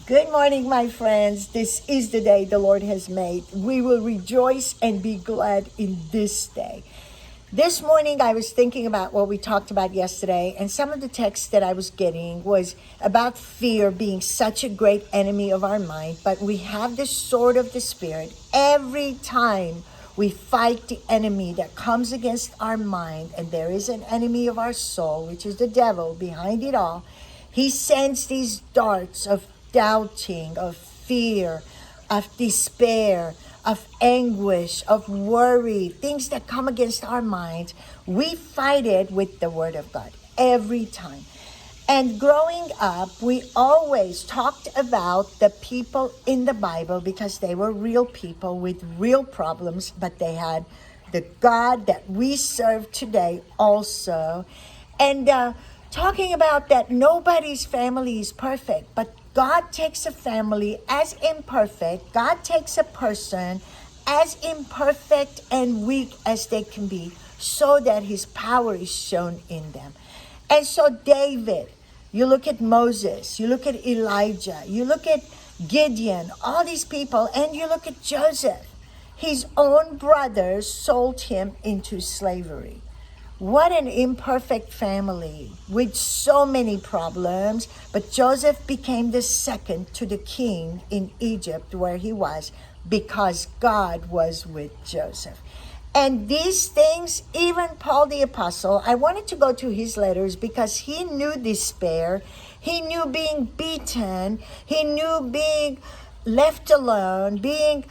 Good morning, my friends. This is the day the Lord has made. We will rejoice and be glad in this day. This morning, I was thinking about what we talked about yesterday, and some of the texts that I was getting was about fear being such a great enemy of our mind. But we have the sword of the Spirit. Every time we fight the enemy that comes against our mind, and there is an enemy of our soul, which is the devil behind it all. He sends these darts of doubting, of fear, of despair, of anguish, of worry, things that come against our minds. We fight it with the Word of God every time. And growing up, we always talked about the people in the Bible because they were real people with real problems, but they had the God that we serve today also. And talking about that nobody's family is perfect, but God takes a family as imperfect. God takes a person as imperfect and weak as they can be so that his power is shown in them. And so David, you look at Moses, you look at Elijah, you look at Gideon, all these people, and you look at Joseph. His own brothers sold him into slavery. What an imperfect family with so many problems. But Joseph became the second to the king in Egypt where he was because God was with Joseph. And these things, even Paul the Apostle, I wanted to go to his letters because he knew despair. He knew being beaten. He knew being left alone, being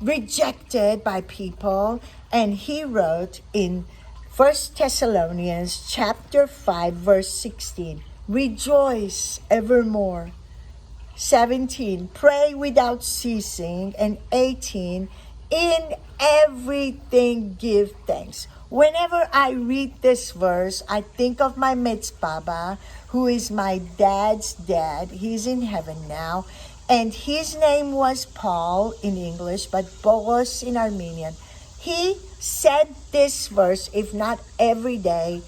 rejected by people. And he wrote in 1 Thessalonians chapter 5, verse 16, rejoice evermore. 17, pray without ceasing. And 18, in everything give thanks. Whenever I read this verse, I think of my Mitzbaba, who is my dad's dad. He's in heaven now. And his name was Paul in English, but Boaz in Armenian. He said this verse, if not every day,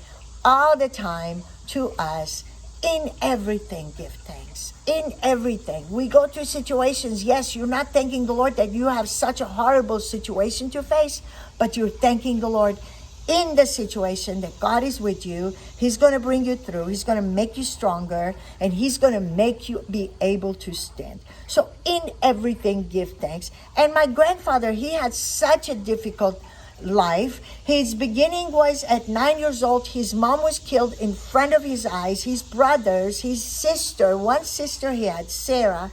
all the time to us, in everything give thanks. In everything. We go through situations. Yes, you're not thanking the Lord that you have such a horrible situation to face, but you're thanking the Lord in the situation that God is with you. He's going to bring you through. He's going to make you stronger, and he's going to make you be able to stand. So in everything, give thanks. And my grandfather, he had such a difficult life. His beginning was at 9 years old. His mom was killed in front of his eyes. His brothers, his sister, one sister he had, Sarah,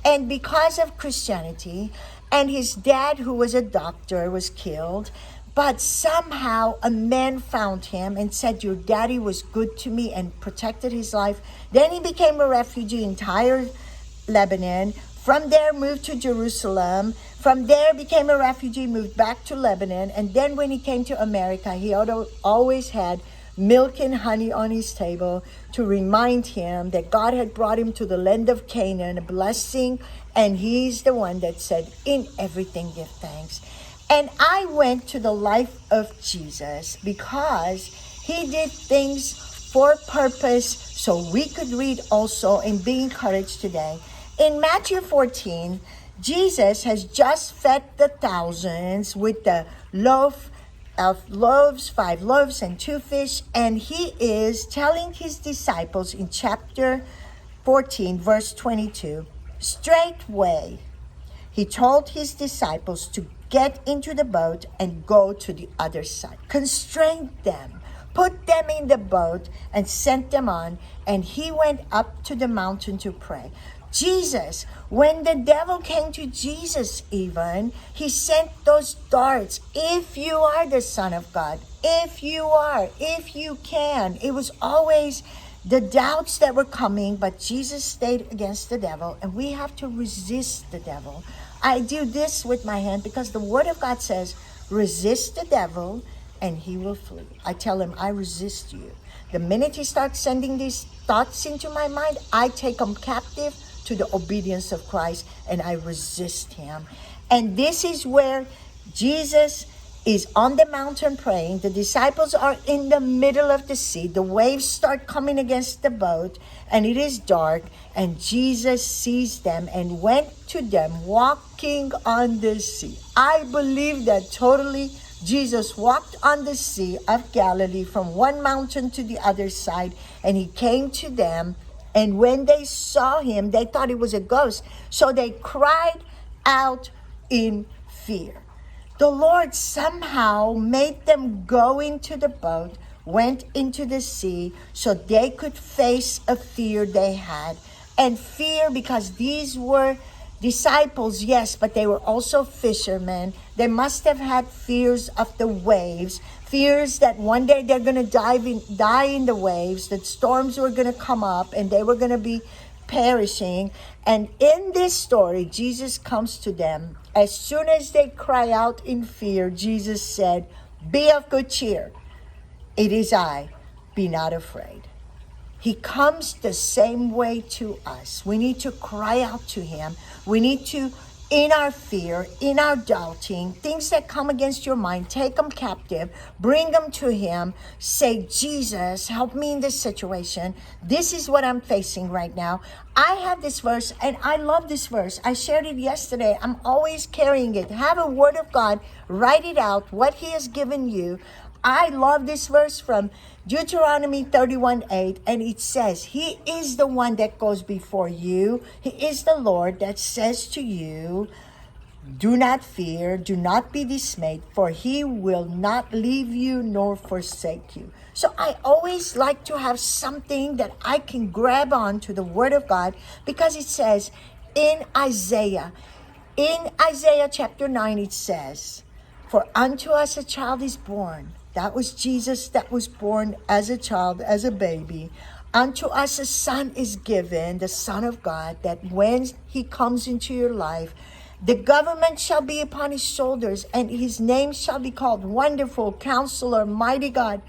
and because of Christianity, and his dad, who was a doctor, was killed. But somehow a man found him and said, your daddy was good to me, and protected his life. Then he became a refugee in Tyre, Lebanon. From there, moved to Jerusalem. From there, became a refugee, moved back to Lebanon. And then when he came to America, he always had milk and honey on his table to remind him that God had brought him to the land of Canaan, a blessing. And he's the one that said, in everything give thanks. And I went to the life of Jesus because he did things for purpose so we could read also and be encouraged today. In Matthew 14, Jesus has just fed the thousands with the loaf of loaves, 5 loaves and 2 fish. And he is telling his disciples in chapter 14, verse 22, straightway he told his disciples to get into the boat and go to the other side. Constrained them, put them in the boat, and sent them on. And he went up to the mountain to pray. Jesus, when the devil came to Jesus even, he sent those darts. If you are the Son of God, if you can. It was always the doubts that were coming, but Jesus stayed against the devil, and we have to resist the devil. I do this with my hand because the Word of God says, resist the devil and he will flee. I tell him, I resist you. The minute he starts sending these thoughts into my mind, I take them captive to the obedience of Christ and I resist him. And this is where Jesus is on the mountain praying. The disciples are in the middle of the sea. The waves start coming against the boat, and it is dark. And Jesus sees them and went to them walking on the sea. I believe that totally. Jesus walked on the Sea of Galilee from one mountain to the other side, and he came to them. And when they saw him, they thought it was a ghost. So they cried out in fear. The Lord somehow made them go into the boat, went into the sea, so they could face a fear they had. And fear because these were disciples, yes, but they were also fishermen. They must have had fears of the waves, fears that one day they're going to die in the waves, that storms were going to come up and they were going to be perishing. And in this story, Jesus comes to them. As soon as they cry out in fear, Jesus said, "Be of good cheer. It is I. Be not afraid." He comes the same way to us. We need to cry out to him. We need to, in our fear, in our doubting, things that come against your mind, take them captive, bring them to him. Say, "Jesus, help me in this situation. This is what I'm facing right now." I have this verse, and I love this verse. I shared it yesterday. I'm always carrying it. Have a word of God. Write it out, what he has given you. I love this verse from Deuteronomy 31:8, and it says, "He is the one that goes before you. He is the Lord that says to you, do not fear, do not be dismayed, for he will not leave you nor forsake you." So I always like to have something that I can grab on to the Word of God, because it says in Isaiah chapter 9, it says, "For unto us a child is born." That was Jesus that was born as a child, as a baby. "Unto us a son is given," the Son of God, that when he comes into your life, "the government shall be upon his shoulders, and his name shall be called Wonderful, Counselor, Mighty God,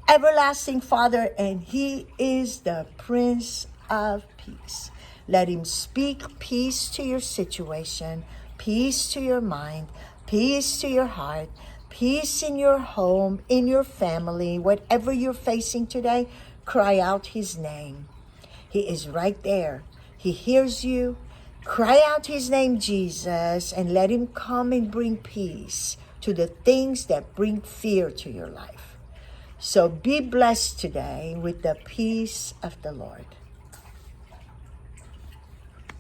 Everlasting Father, and he is the Prince of Peace." Let him speak peace to your situation, peace to your mind, peace to your heart, peace in your home, in your family, whatever you're facing today. Cry out his name. He is right there. He hears you. Cry out his name, Jesus, and let him come and bring peace to the things that bring fear to your life. So be blessed today with the peace of the Lord.